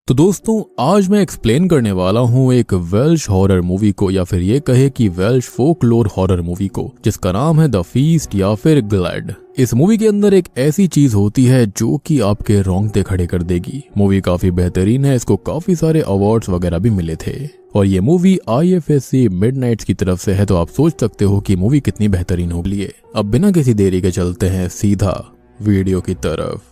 तो दोस्तों आज मैं एक्सप्लेन करने वाला हूँ एक वेल्श हॉरर मूवी को, या फिर ये कहे कि वेल्श फोकलोर हॉरर मूवी को, जिसका नाम है द फीस्ट या फिर ग्लैड। इस मूवी के अंदर एक ऐसी चीज होती है जो कि आपके रोंगटे खड़े कर देगी। मूवी काफी बेहतरीन है, इसको काफी सारे अवार्ड्स वगैरह भी मिले थे और ये मूवी IFSC मिडनाइट्स की तरफ से है, तो आप सोच सकते हो कि मूवी कितनी बेहतरीन होगी। अब बिना किसी देरी के चलते हैं सीधा वीडियो की तरफ।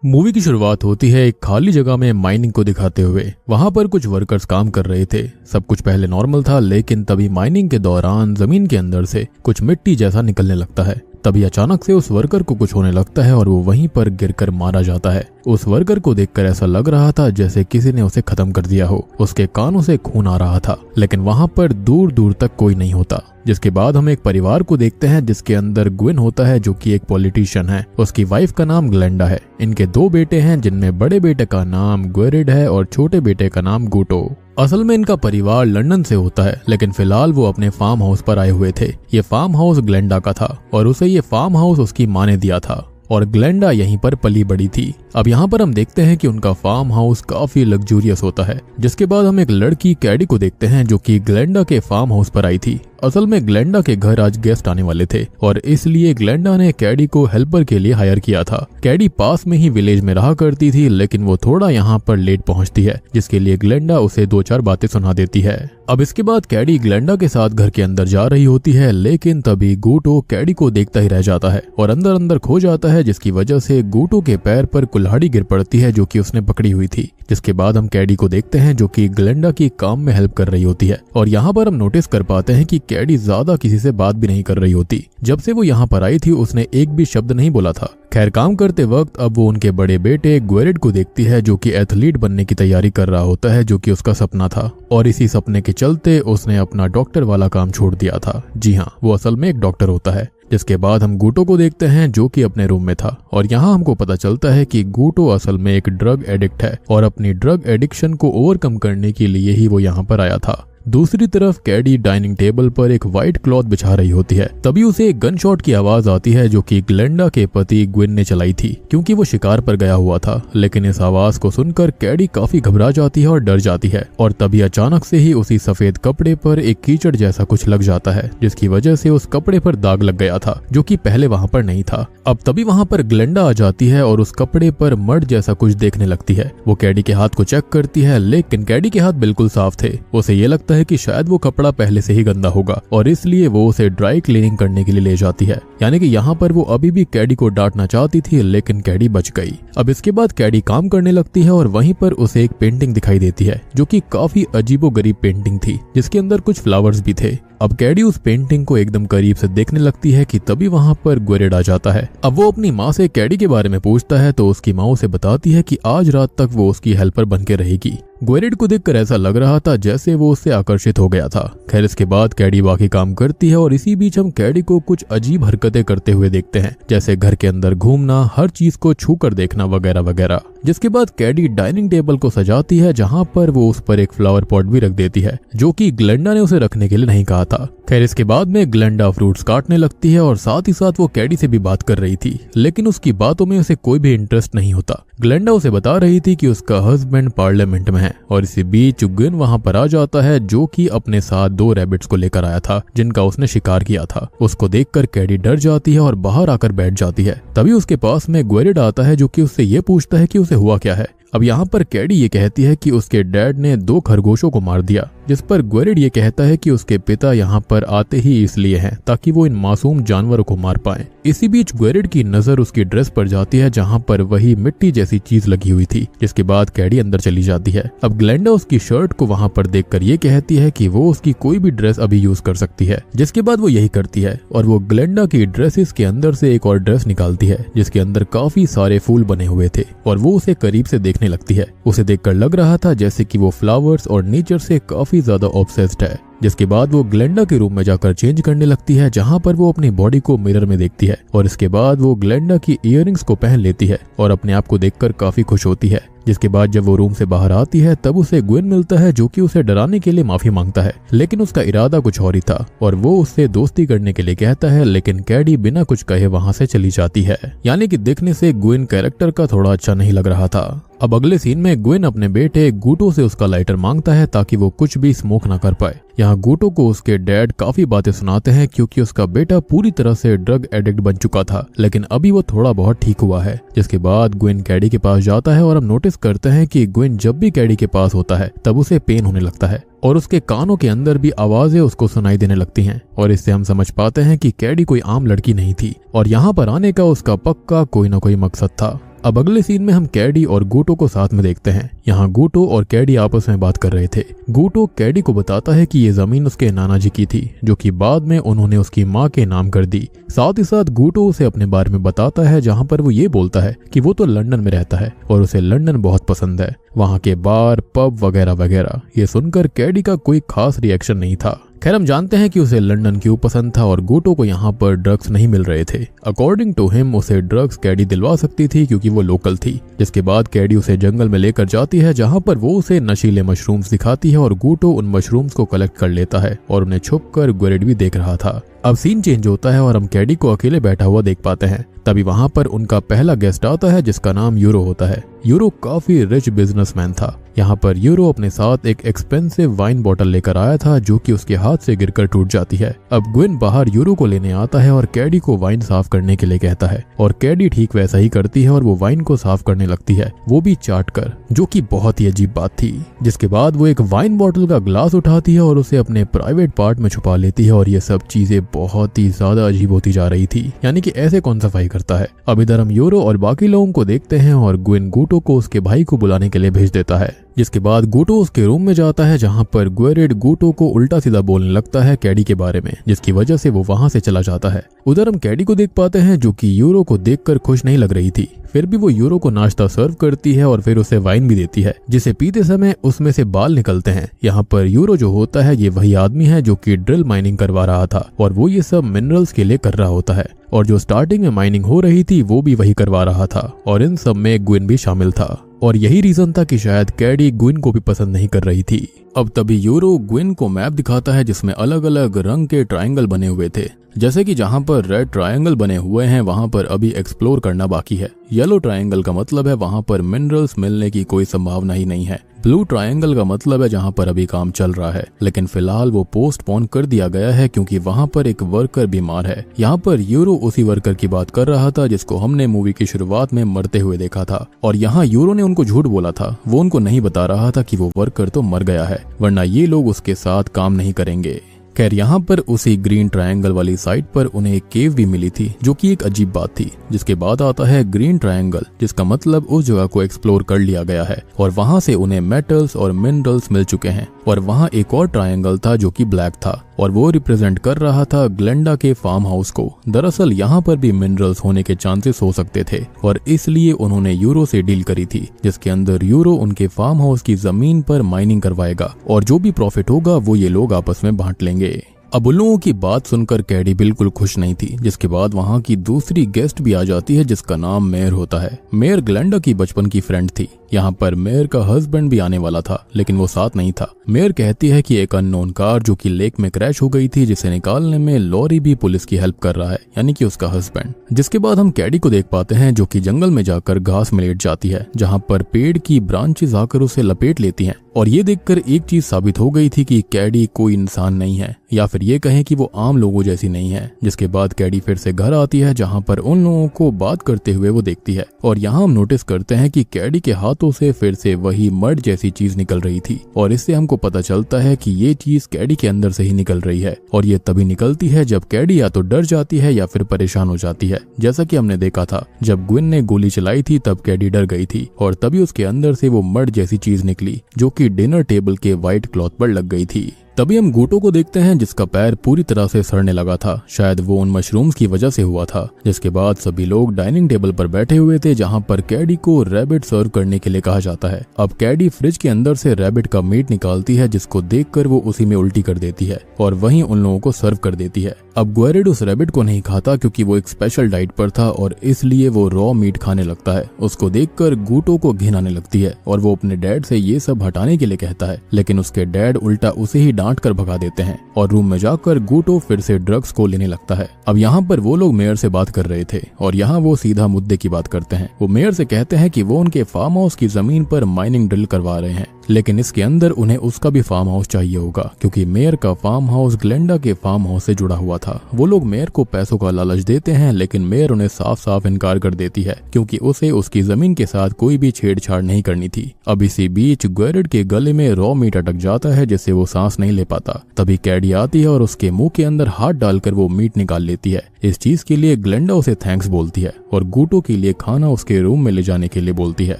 मूवी की शुरुआत होती है एक खाली जगह में माइनिंग को दिखाते हुए। वहां पर कुछ वर्कर्स काम कर रहे थे। सब कुछ पहले नॉर्मल था, लेकिन तभी माइनिंग के दौरान जमीन के अंदर से कुछ मिट्टी जैसा निकलने लगता है। तभी अचानक से उस वर्कर को कुछ होने लगता है और वो वहीं पर गिरकर मारा जाता है। उस वर्कर को देखकर ऐसा लग रहा था जैसे किसी ने उसे खत्म कर दिया हो। उसके कानों से खून आ रहा था, लेकिन वहां पर दूर दूर तक कोई नहीं होता। जिसके बाद हम एक परिवार को देखते हैं जिसके अंदर ग्विन होता है, जो कि एक पॉलिटिशियन है। उसकी वाइफ का नाम ग्लेंडा है। इनके 2 बेटे हैं, जिनमें बड़े बेटे का नाम ग्वेरिड है और छोटे बेटे का नाम गूटो। असल में इनका परिवार लंदन से होता है, लेकिन फिलहाल वो अपने फार्म हाउस पर आए हुए थे। ये फार्म हाउस ग्लेंडा का था और उसे ये फार्म हाउस उसकी माँ ने दिया था और ग्लेंडा यहीं पर पली बड़ी थी। अब यहाँ पर हम देखते हैं कि उनका फार्म हाउस काफी लग्जूरियस होता है। जिसके बाद हम एक लड़की कैडी को देखते हैं जो कि ग्लेंडा के फार्म हाउस पर आई थी। असल में ग्लेंडा के घर आज गेस्ट आने वाले थे और इसलिए ग्लेंडा ने कैडी को हेल्पर के लिए हायर किया था। कैडी पास में ही विलेज में रहा करती थी, लेकिन वो थोड़ा यहाँ पर लेट पहुँचती है, जिसके लिए ग्लेंडा उसे 2-4 बातें सुना देती है। अब इसके बाद कैडी ग्लेंडा के साथ घर के अंदर जा रही होती है, लेकिन तभी गूटो कैडी को देखता ही रह जाता है और अंदर अंदर खो जाता है, जिसकी वजह से गूटो के पैर पर कुल्हाड़ी गिर पड़ती है जो कि उसने पकड़ी हुई थी। जिसके बाद हम कैडी को देखते हैं जो कि ग्लेंडा की काम में हेल्प कर रही होती है और यहाँ पर हम नोटिस कर पाते हैं कि कैडी ज्यादा किसी से बात भी नहीं कर रही होती। जब से वो यहाँ पर आई थी उसने एक भी शब्द नहीं बोला था। खैर, काम करते वक्त अब वो उनके बड़े बेटे ग्वेरिड को देखती है जो कि एथलीट बनने की तैयारी कर रहा होता है, जो कि उसका सपना था और इसी सपने के चलते उसने अपना डॉक्टर वाला काम छोड़ दिया था। जी हाँ, वो असल में एक डॉक्टर होता है। जिसके बाद हम गूटो को देखते हैं जो कि अपने रूम में था और यहाँ हमको पता चलता है कि गूटो असल में एक ड्रग एडिक्ट है और अपनी ड्रग एडिक्शन को ओवरकम करने के लिए ही वो यहाँ पर आया था। दूसरी तरफ कैडी डाइनिंग टेबल पर एक व्हाइट क्लॉथ बिछा रही होती है। तभी उसे एक गन शॉट की आवाज आती है जो कि ग्लेंडा के पति ग्विन ने चलाई थी, क्योंकि वो शिकार पर गया हुआ था। लेकिन इस आवाज को सुनकर कैडी काफी घबरा जाती है और डर जाती है और तभी अचानक से ही उसी सफेद कपड़े पर एक कीचड़ जैसा कुछ लग जाता है, जिसकी वजह से उस कपड़े पर दाग लग गया था जो कि पहले वहां पर नहीं था। अब तभी वहां पर ग्लेंडा आ जाती है और उस कपड़े पर मड जैसा कुछ देखने लगती है। वो कैडी के हाथ को चेक करती है, लेकिन कैडी के हाथ बिल्कुल साफ थे। उसे ये लगता है कि शायद वो कपड़ा पहले से ही गंदा होगा और इसलिए वो उसे ड्राई क्लीनिंग करने के लिए ले जाती है। यानी कि यहाँ पर वो अभी भी कैडी को डांटना चाहती थी, लेकिन कैडी बच गई। अब इसके बाद कैडी काम करने लगती है और वहीं पर उसे एक पेंटिंग दिखाई देती है जो कि काफी अजीबोगरीब पेंटिंग थी, जिसके अंदर कुछ फ्लावर्स भी थे। अब कैडी उस पेंटिंग को एकदम करीब से देखने लगती है कि तभी वहां पर ग्वेरिड आ जाता है। अब वो अपनी माँ से कैडी के बारे में पूछता है तो उसकी माँ उसे बताती है कि आज रात तक वो उसकी हेल्पर बन के रहेगी। ग्वेरिड को देखकर ऐसा लग रहा था जैसे वो उससे आकर्षित हो गया था। खैर, इसके बाद कैडी बाकी काम करती है और इसी बीच हम कैडी को कुछ अजीब हरकतें करते हुए देखते हैं, जैसे घर के अंदर घूमना, हर चीज को छू कर देखना वगैरह वगैरह। जिसके बाद कैडी डाइनिंग टेबल को सजाती है, जहाँ पर वो उस पर एक फ्लावर पॉट भी रख देती है जो कि ग्लेंडा ने उसे रखने के लिए नहीं कहा था। खैर, इसके बाद में ग्लेंडा फ्रूट्स काटने लगती है और साथ ही साथ वो कैडी से भी बात कर रही थी, लेकिन उसकी बातों में उसे कोई भी इंटरेस्ट नहीं होता। ग्लेंडा उसे बता रही थी कि उसका हस्बैंड पार्लियामेंट में है और इसी बीच ग्विन वहां पर आ जाता है जो कि अपने साथ 2 रैबिट्स को लेकर आया था जिनका उसने शिकार किया था। उसको देखकर कैडी डर जाती है और बाहर आकर बैठ जाती है। तभी उसके पास में ग्वेरिड आता है जो कि उससे ये पूछता है कि उसे हुआ क्या है। अब यहाँ पर कैडी ये कहती है कि उसके डैड ने 2 खरगोशों को मार दिया, जिस पर ग्वेरिड ये कहता है कि उसके पिता यहाँ पर आते ही इसलिए हैं ताकि वो इन मासूम जानवरों को मार पाए। इसी बीच ग्वेरिड की नजर उसकी ड्रेस पर जाती है जहाँ पर वही मिट्टी जैसी चीज लगी हुई थी, जिसके बाद कैडी अंदर चली जाती है। अब ग्लेंडा उसकी शर्ट को वहाँ पर देखकर ये कहती है कि वो उसकी कोई भी ड्रेस अभी यूज कर सकती है, जिसके बाद वो यही करती है और वो ग्लेंडा की ड्रेसेस के अंदर से एक और ड्रेस निकालती है जिसके अंदर काफी सारे फूल बने हुए थे और वो उसे करीब से देखने लगती है। उसे देखकर लग रहा था जैसे कि वो फ्लावर्स और नेचर से काफी ज्यादा ऑब्सेस्ड है। जिसके बाद वो ग्लेंडा के रूम में जाकर चेंज करने लगती है, जहां पर वो अपनी बॉडी को मिरर में देखती है और इसके बाद वो ग्लेंडा की इयररिंग्स को पहन लेती है और अपने आप को देखकर काफी खुश होती है। जिसके बाद जब वो रूम से बाहर आती है तब उसे ग्विन मिलता है जो कि उसे डराने के लिए माफी मांगता है, लेकिन उसका इरादा कुछ और ही था और वो उससे दोस्ती करने के लिए कहता है, लेकिन कैडी बिना कुछ कहे वहां से चली जाती है। यानी कि देखने से ग्विन कैरेक्टर का थोड़ा अच्छा नहीं लग रहा था। अब अगले सीन में ग्वेन अपने बेटे गूटो से उसका लाइटर मांगता है ताकि वो कुछ भी स्मोक ना कर पाए। यहाँ गूटो को उसके डैड काफी बातें सुनाते हैं क्योंकि उसका बेटा पूरी तरह से ड्रग एडिक्ट बन चुका था, लेकिन अभी वो थोड़ा बहुत ठीक हुआ है। जिसके बाद ग्वेन कैडी के पास जाता है और हम नोटिस करते हैं कि ग्वेन जब भी कैडी के पास होता है तब उसे पेन होने लगता है और उसके कानों के अंदर भी आवाजें उसको सुनाई देने लगती हैं। और इससे हम समझ पाते हैं कि कैडी कोई आम लड़की नहीं थी और यहाँ पर आने का उसका पक्का कोई ना कोई मकसद था। अब अगले सीन में हम कैडी और गूटो को साथ में देखते हैं। यहाँ गूटो और कैडी आपस में बात कर रहे थे। गूटो कैडी को बताता है कि ये जमीन उसके नाना जी की थी, जो कि बाद में उन्होंने उसकी माँ के नाम कर दी। साथ ही साथ गूटो उसे अपने बारे में बताता है, जहाँ पर वो ये बोलता है कि वो तो लंदन में रहता है और उसे लंदन बहुत पसंद है, वहाँ के बार, पब वगैरह वगैरह। ये सुनकर कैडी का कोई खास रिएक्शन नहीं था। खैर हम जानते हैं कि उसे लंदन क्यों पसंद था और गूटो को यहाँ पर ड्रग्स नहीं मिल रहे थे। अकॉर्डिंग टू हिम उसे ड्रग्स कैडी दिलवा सकती थी क्योंकि वो लोकल थी। जिसके बाद कैडी उसे जंगल में लेकर जाती है, जहाँ पर वो उसे नशीले मशरूम्स दिखाती है और गूटो उन मशरूम्स को कलेक्ट कर लेता है और उन्हें छुपकर ग्वेरेड भी देख रहा था। अब सीन चेंज होता है और हम कैडी को अकेले बैठा हुआ देख पाते हैं। तभी वहां पर उनका पहला गेस्ट आता है जिसका नाम यूरो होता है। यूरो काफी रिच बिजनेसमैन था। यहाँ पर यूरो अपने साथ एक एक्सपेंसिव वाइन बॉटल लेकर आया था जो कि उसके हाथ से गिरकर टूट जाती है। अब ग्वेन बाहर यूरो को लेने आता है और कैडी को वाइन साफ करने के लिए कहता है और कैडी ठीक वैसा ही करती है और वो वाइन को साफ करने लगती है, वो भी चाट कर, जो कि बहुत ही अजीब बात थी। जिसके बाद वो एक वाइन बॉटल का ग्लास उठाती है और उसे अपने प्राइवेट पार्ट में छुपा लेती है और ये सब चीजें बहुत ही ज्यादा अजीब होती जा रही थी। यानी कि ऐसे कौन सफाई करता है। अब इधर हम यूरो और बाकी लोगों को देखते हैं और ग्वेन गूटो को उसके भाई को बुलाने के लिए भेज देता है। जिसके बाद गूटो उसके रूम में जाता है, जहाँ पर ग्वेरेड गूटो को उल्टा सीधा बोलने लगता है कैडी के बारे में, जिसकी वजह से वो वहां से चला जाता है। उधर हम कैडी को देख पाते हैं जो कि यूरो को देखकर खुश नहीं लग रही थी। फिर भी वो यूरो को नाश्ता सर्व करती है और फिर उसे वाइन भी देती है, जिसे पीते समय उसमें से बाल निकलते हैं। यहाँ पर यूरो जो होता है ये वही आदमी है जो कि ड्रिल माइनिंग करवा रहा था और वो ये सब मिनरल्स के लिए कर रहा होता है और जो स्टार्टिंग में माइनिंग हो रही थी वो भी वही करवा रहा था और इन सब में ग्वेन भी शामिल था। और यही रीजन था कि शायद कैडी ग्वेन को भी पसंद नहीं कर रही थी। अब तभी यूरो ग्वेन को मैप दिखाता है जिसमें अलग अलग रंग के ट्रायंगल बने हुए थे, जैसे कि जहां पर रेड ट्रायंगल बने हुए हैं वहां पर अभी एक्सप्लोर करना बाकी है। येलो ट्रायंगल का मतलब है वहां पर मिनरल्स मिलने की कोई संभावना ही नहीं है। ब्लू ट्रायंगल का मतलब है जहां पर अभी काम चल रहा है, लेकिन फिलहाल वो पोस्टपोन कर दिया गया है क्योंकि वहां पर एक वर्कर बीमार है। यहाँ पर यूरो उसी वर्कर की बात कर रहा था जिसको हमने मूवी की शुरुआत में मरते हुए देखा था और यहाँ यूरो ने उनको झूठ बोला था। वो उनको नहीं बता रहा था कि वो वर्कर तो मर गया है, वरना ये लोग उसके साथ काम नहीं करेंगे। खैर यहाँ पर उसी ग्रीन ट्रायंगल वाली साइड पर उन्हें एक केव भी मिली थी जो कि एक अजीब बात थी। जिसके बाद आता है ग्रीन ट्रायंगल, जिसका मतलब उस जगह को एक्सप्लोर कर लिया गया है और वहां से उन्हें मेटल्स और मिनरल्स मिल चुके हैं। और वहां एक और ट्रायंगल था जो कि ब्लैक था और वो रिप्रेजेंट कर रहा था ग्लेंडा के फार्म हाउस को। दरअसल यहाँ पर भी मिनरल्स होने के चांसेस हो सकते थे और इसलिए उन्होंने यूरो से डील करी थी, जिसके अंदर यूरो उनके फार्म हाउस की जमीन पर माइनिंग करवाएगा और जो भी प्रॉफिट होगा वो ये लोग आपस में बांट लेंगे। अब उन लोगों की बात सुनकर कैडी बिल्कुल खुश नहीं थी। जिसके बाद वहाँ की दूसरी गेस्ट भी आ जाती है जिसका नाम मेयर होता है। मेयर ग्लेंडा की बचपन की फ्रेंड थी। यहाँ पर मेयर का हस्बैंड भी आने वाला था लेकिन वो साथ नहीं था। मेयर कहती है कि एक अननोन कार जो कि लेक में क्रैश हो गई थी, जिसे निकालने में लॉरी भी पुलिस की हेल्प कर रहा है, यानी कि उसका हस्बैंड। जिसके बाद हम कैडी को देख पाते हैं जो कि जंगल में जाकर घास में लेट जाती है, जहाँ पर पेड़ की ब्रांचेस आकर उसे लपेट लेती हैं। और ये देखकर एक चीज साबित हो गई थी कि कैडी कोई इंसान नहीं है, या फिर ये कहें कि वो आम लोगों जैसी नहीं है। जिसके बाद कैडी फिर से घर आती है जहाँ पर उन लोगों को बात करते हुए वो देखती है और यहाँ हम नोटिस करते हैं कि कैडी के हाथों से फिर से वही मड जैसी चीज निकल रही थी और इससे हमको पता चलता है कि ये चीज कैडी के अंदर से ही निकल रही है और ये तभी निकलती है जब कैडी या तो डर जाती है या फिर परेशान हो जाती है। जैसा कि हमने देखा था जब ग्वेन ने गोली चलाई थी तब कैडी डर गई थी और तभी उसके अंदर से वो मड जैसी चीज निकली जो कि डिनर टेबल के व्हाइट क्लॉथ पर लग गई थी। तभी हम गूटो को देखते हैं जिसका पैर पूरी तरह से सड़ने लगा था, शायद वो उन मशरूम्स की वजह से हुआ था। जिसके बाद सभी लोग डाइनिंग टेबल पर बैठे हुए थे जहां पर कैडी को रैबिट सर्व करने के लिए कहा जाता है। अब कैडी फ्रिज के अंदर से रैबिट का मीट निकालती है जिसको देखकर वो उसी में उल्टी कर देती है और वहीं उन लोगों को सर्व कर देती है। अब ग्वेरेड उस रैबिट को नहीं खाता क्योंकि वो एक स्पेशल डाइट पर था और इसलिए वो रॉ मीट खाने लगता है। उसको देखकर गूटो को घिन आने लगती है और वो अपने डैड से ये सब हटाने के लिए कहता है, लेकिन उसके डैड उल्टा उसे ही डांट कर भगा देते हैं और रूम में जाकर गुटो फिर से ड्रग्स को लेने लगता है। अब यहाँ पर वो लोग मेयर से बात कर रहे थे और यहाँ वो सीधा मुद्दे की बात करते हैं। वो मेयर से कहते हैं कि वो उनके फार्म हाउस की जमीन पर माइनिंग ड्रिल करवा रहे हैं, लेकिन इसके अंदर उन्हें उसका भी फार्म हाउस चाहिए होगा क्योंकि मेयर का फार्म हाउस ग्लेंडा के फार्म हाउस से जुड़ा हुआ था। वो लोग मेयर को पैसों का लालच देते हैं, लेकिन मेयर उन्हें साफ साफ इनकार कर देती है क्योंकि उसे उसकी जमीन के साथ कोई भी छेड़छाड़ नहीं करनी थी। अब इसी बीच ग्वेरिड के गले में रॉ मीट अटक जाता है जिससे वो सांस नहीं ले पाता। तभी कैडी आती है और उसके मुंह के अंदर हाथ डालकर वो मीट निकाल लेती है। इस चीज के लिए ग्लेंडा उसे थैंक्स बोलती है और गुटो के लिए खाना उसके रूम में ले जाने के लिए बोलती है।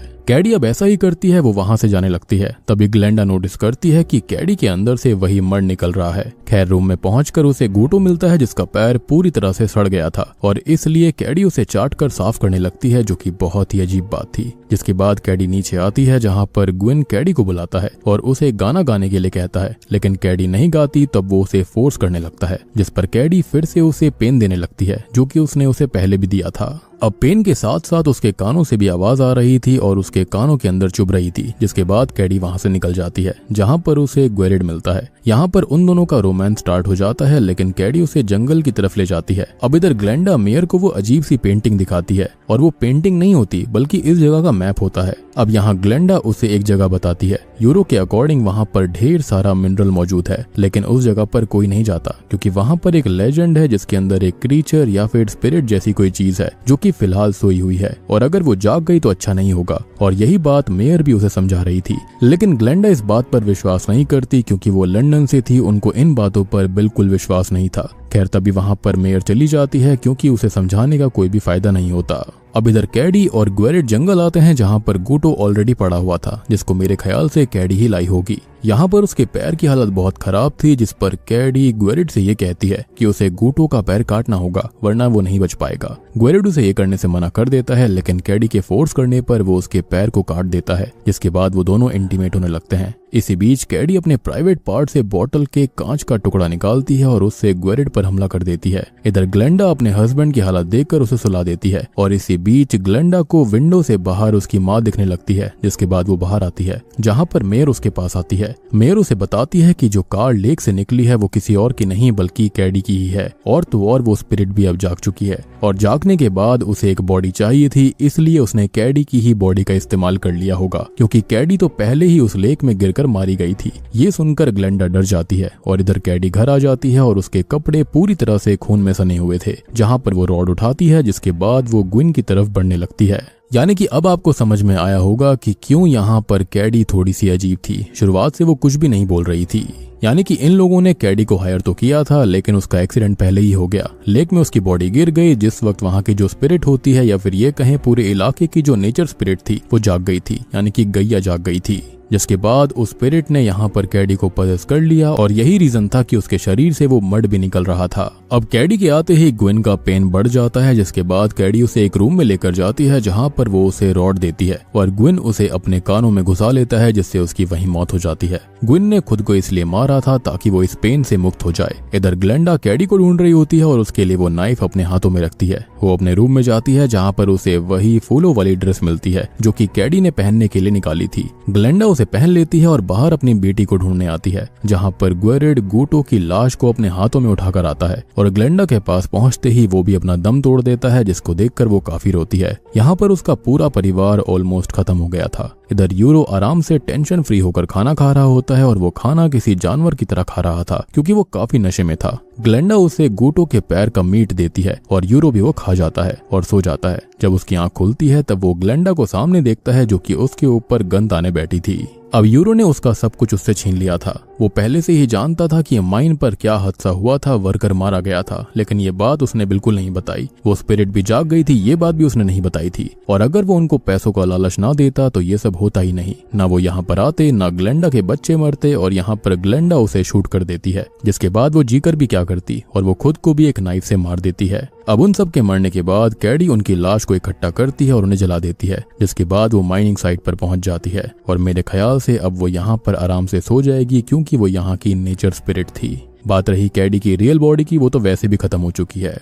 कैडी अब ऐसा ही करती है, वो वहां से जाने लगती है। तभी ग्लेंडा नोटिस करती है कि कैडी के अंदर से वही मड निकल रहा है। खैर रूम में पहुंचकर उसे गुटो मिलता है जिसका पैर पूरी तरह से सड़ गया था और इसलिए कैडी उसे चाट कर साफ करने लगती है, जो कि बहुत ही अजीब बात थी। जिसके बाद कैडी नीचे आती है जहाँ पर ग्विन कैडी को बुलाता है और उसे गाना गाने के लिए कहता है, लेकिन कैडी नहीं गाती। तब वो उसे फोर्स करने लगता है जिस पर कैडी फिर से उसे पेन देने लगती है जो कि उसने उसे पहले भी दिया था। अब पेन के साथ साथ उसके कानों से भी आवाज आ रही थी और उसके कानों के अंदर चुभ रही थी। जिसके बाद कैडी वहां से निकल जाती है जहां पर उसे ग्वेरिड मिलता है। यहाँ पर उन दोनों का रोमांस स्टार्ट हो जाता है, लेकिन कैडी उसे जंगल की तरफ ले जाती है। अब इधर ग्लेंडा मेयर को वो अजीब सी पेंटिंग दिखाती है और वो पेंटिंग नहीं होती बल्कि इस जगह का मैप होता है। अब यहाँ ग्लेंडा उसे एक जगह बताती है। यूरो के अकॉर्डिंग वहाँ पर ढेर सारा मिनरल मौजूद है, लेकिन उस जगह पर कोई नहीं जाता क्योंकि वहाँ पर एक लेजेंड है जिसके अंदर एक क्रीचर या फिर स्पिरिट जैसी कोई चीज है जो कि फिलहाल सोई हुई है और अगर वो जाग गई तो अच्छा नहीं होगा। और यही बात मेयर भी उसे समझा रही थी, लेकिन ग्लेंडा इस बात पर विश्वास नहीं करती क्योंकि वो लंदन से थी, उनको इन बातों पर बिल्कुल विश्वास नहीं था। खैर तभी वहां पर मेयर चली जाती है क्योंकि उसे समझाने का कोई भी फायदा नहीं होता। अब इधर कैडी और ग्वेरिड जंगल आते हैं जहां पर गुटो ऑलरेडी पड़ा हुआ था, जिसको मेरे ख्याल से कैडी ही लाई होगी। यहाँ पर उसके पैर की हालत बहुत खराब थी, जिस पर कैडी ग्वेरिड से ये कहती है कि उसे गुटो का पैर काटना होगा वरना वो नहीं बच पाएगा। ग्वेरिड उसे ये करने से मना कर देता है, लेकिन कैडी के फोर्स करने पर वो उसके पैर को काट देता है, जिसके बाद वो दोनों इंटीमेट होने लगते हैं। इसी बीच कैडी अपने प्राइवेट पार्ट से बोतल के कांच का टुकड़ा निकालती है और उससे ग्वेरिड पर हमला कर देती है। इधर ग्लेंडा अपने हस्बैंड की हालत देखकर उसे सुला देती है और इसी बीच ग्लेंडा को विंडो से बाहर उसकी माँ दिखने लगती है। जिसके बाद वो बाहर आती है जहाँ पर मेयर उसके पास आती है। मेयर उसे बताती है कि जो कार लेक से निकली है वो किसी और की नहीं बल्कि कैडी की ही है, और तो और वो स्पिरिट भी अब जाग चुकी है और जागने के बाद उसे एक बॉडी चाहिए थी, इसलिए उसने कैडी की ही बॉडी का इस्तेमाल कर लिया होगा क्योंकि कैडी तो पहले ही उस लेक में गिरकर मारी गई थी। ये सुनकर ग्लेंडा डर जाती है और इधर कैडी घर आ जाती है और उसके कपड़े पूरी तरह से खून में सने हुए थे, जहाँ पर वो रॉड उठाती है। जिसके बाद वो ग्विन की तरफ बढ़ने लगती है। यानी कि अब आपको समझ में आया होगा कि क्यों यहाँ पर कैडी थोड़ी सी अजीब थी। शुरुआत से वो कुछ भी नहीं बोल रही थी। यानी कि इन लोगों ने कैडी को हायर तो किया था, लेकिन उसका एक्सीडेंट पहले ही हो गया। लेक में उसकी बॉडी गिर गई जिस वक्त वहाँ की जो स्पिरिट होती है या फिर ये कहें पूरे इलाके की जो नेचर स्पिरिट थी वो जाग गई थी, यानी कि गैया जाग गई थी। जिसके बाद उस स्पिरिट ने यहाँ पर कैडी को पजेस कर लिया और यही रीजन था कि उसके शरीर से वो मड भी निकल रहा था। अब कैडी के आते ही ग्विन का पेन बढ़ जाता है, जिसके बाद कैडी उसे एक रूम में लेकर जाती है जहाँ पर वो उसे रॉड देती है और ग्विन उसे अपने कानों में घुसा लेता है, जिससे उसकी वहीं मौत हो जाती है। ग्विन ने खुद को इसलिए मारा था ताकि वो इस पेन से मुक्त हो जाए। इधर ग्लेंडा कैडी को ढूंढ रही होती है और उसके लिए वो नाइफ अपने हाथों में रखती है। वो अपने रूम में जाती है जहाँ पर उसे वही फूलों वाली ड्रेस मिलती है जो कि कैडी ने पहनने के लिए निकाली थी। ग्लेंडा उसे पहन लेती है और बाहर अपनी बेटी को ढूंढने आती है, जहाँ पर ग्वेरिड गुटो की लाश को अपने हाथों में उठाकर आता है और ग्लेंडा के पास पहुंचते ही वो भी अपना दम तोड़ देता है, जिसको देखकर वो काफी रोती है। यहाँ पर उसका पूरा परिवार ऑलमोस्ट खत्म हो गया था। इधर यूरो आराम से टेंशन फ्री होकर खाना खा रहा होता है और वो खाना किसी जानवर की तरह खा रहा था क्योंकि वो काफी नशे में था। ग्लेंडा उसे गुटो के पैर का मीट देती है और यूरो भी वो खा जाता है और सो जाता है। जब उसकी आंख खुलती है तब वो ग्लेंडा को सामने देखता है जो कि उसके ऊपर गन ताने बैठी थी। अब यूरो ने उसका सब कुछ उससे छीन लिया था। वो पहले से ही जानता था कि माइन पर क्या हादसा हुआ था, वर्कर मारा गया था, लेकिन ये बात उसने बिल्कुल नहीं बताई। वो स्पिरिट भी जाग गई थी, ये बात भी उसने नहीं बताई थी। और अगर वो उनको पैसों का लालच ना देता तो ये सब होता ही नहीं। ना वो यहाँ पर आते, ना ग्लेंडा के बच्चे मरते और यहाँ पर ग्लेंडा उसे शूट कर देती है, जिसके बाद वो जीकर भी क्या करती और वो खुद को भी एक नाइफ से मार देती है। अब उन सब के मरने के बाद कैडी उनकी लाश को इकट्ठा करती है और उन्हें जला देती है, जिसके बाद वो माइनिंग साइट पर पहुंच जाती है और मेरे ख्याल से अब वो यहाँ पर आराम से सो जाएगी क्योंकि वो यहाँ की नेचर स्पिरिट थी। बात रही कैडी की रियल बॉडी की, वो तो वैसे भी खत्म हो चुकी है।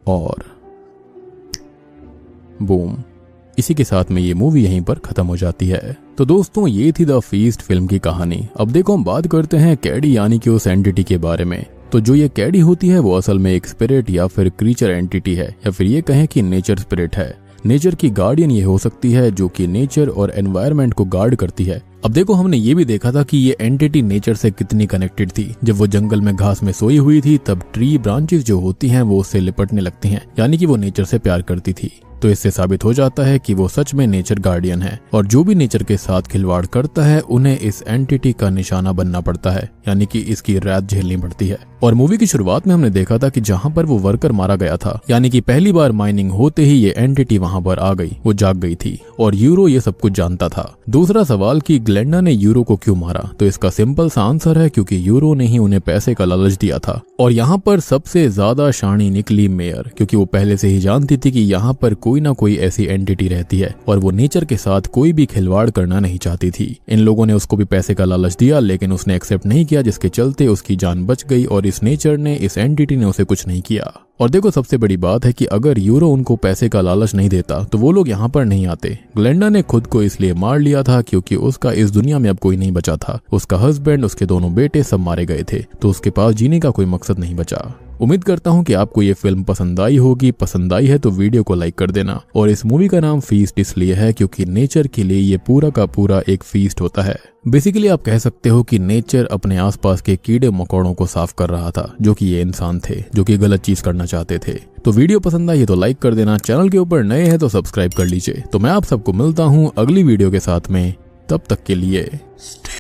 और बूम, इसी के साथ में ये मूवी यहीं पर खत्म हो जाती है। तो दोस्तों ये थी द फीस्ट फिल्म की कहानी। अब देखो हम बात करते हैं कैडी यानी कि उस एंटिटी के बारे में। तो जो ये कैडी होती है वो असल में एक स्पिरिट या फिर क्रीचर एंटिटी है, या फिर ये कहें कि नेचर स्पिरिट है। नेचर की गार्डियन ये हो सकती है जो कि नेचर और एनवायरनमेंट को गार्ड करती है। अब देखो हमने ये भी देखा था कि ये एंटिटी नेचर से कितनी कनेक्टेड थी। जब वो जंगल में घास में सोई हुई थी तब ट्री ब्रांचेस जो होती हैं वो उससे लिपटने लगती हैं, यानी कि वो नेचर से प्यार करती थी। तो इससे साबित हो जाता है कि वो सच में नेचर गार्डियन है, और जो भी नेचर के साथ खिलवाड़ करता है उन्हें इस एंटिटी का निशाना बनना पड़ता है, यानी कि इसकी रात झेलनी पड़ती है। और मूवी की शुरुआत में हमने देखा था कि जहां पर वो वर्कर मारा गया था, यानी कि पहली बार माइनिंग होते ही ये एंटिटी वहां पर आ गई, वो जाग गई थी, और यूरो ये सब कुछ जानता था। दूसरा सवाल कि ग्लेंडा ने यूरो को क्यों मारा, तो इसका सिंपल सा आंसर है क्योंकि यूरो ने ही उन्हें पैसे का लालच दिया था। और यहाँ पर सबसे ज्यादा शानी निकली मेयर, क्योंकि वो पहले से ही जानती थी कि यहाँ पर कोई ना कोई ऐसी एंटिटी रहती है और वो नेचर के साथ कोई भी खिलवाड़ करना नहीं चाहती थी। इन लोगों ने उसको भी पैसे का लालच दिया, लेकिन उसने एक्सेप्ट नहीं किया, जिसके चलते उसकी जान बच गई और इस नेचर ने, इस एंटिटी ने उसे कुछ नहीं किया। और देखो सबसे बड़ी बात है कि अगर यूरो उनको पैसे का लालच नहीं देता तो वो लोग यहाँ पर नहीं आते। ग्लेंडा ने खुद को इसलिए मार लिया था क्योंकि उसका इस दुनिया में अब कोई नहीं बचा था। उसका हस्बैंड, उसके दोनों बेटे सब मारे गए थे, तो उसके पास जीने का कोई मकसद नहीं बचा। उम्मीद करता हूँ कि आपको ये फिल्म पसंद आई होगी। पसंद आई है तो वीडियो को लाइक कर देना। और इस मूवी का नाम फीस्ट इसलिए है क्योंकि नेचर के लिए ये पूरा का पूरा एक फीस्ट होता है। बेसिकली आप कह सकते हो कि नेचर अपने आसपास के कीड़े मकोड़ों को साफ कर रहा था, जो कि ये इंसान थे जो कि गलत चीज करना चाहते थे। तो वीडियो पसंद आई तो लाइक कर देना, चैनल के ऊपर नए हैं तो सब्सक्राइब कर लीजिए। तो मैं आप सबको मिलता हूँ अगली वीडियो के साथ में, तब तक के लिए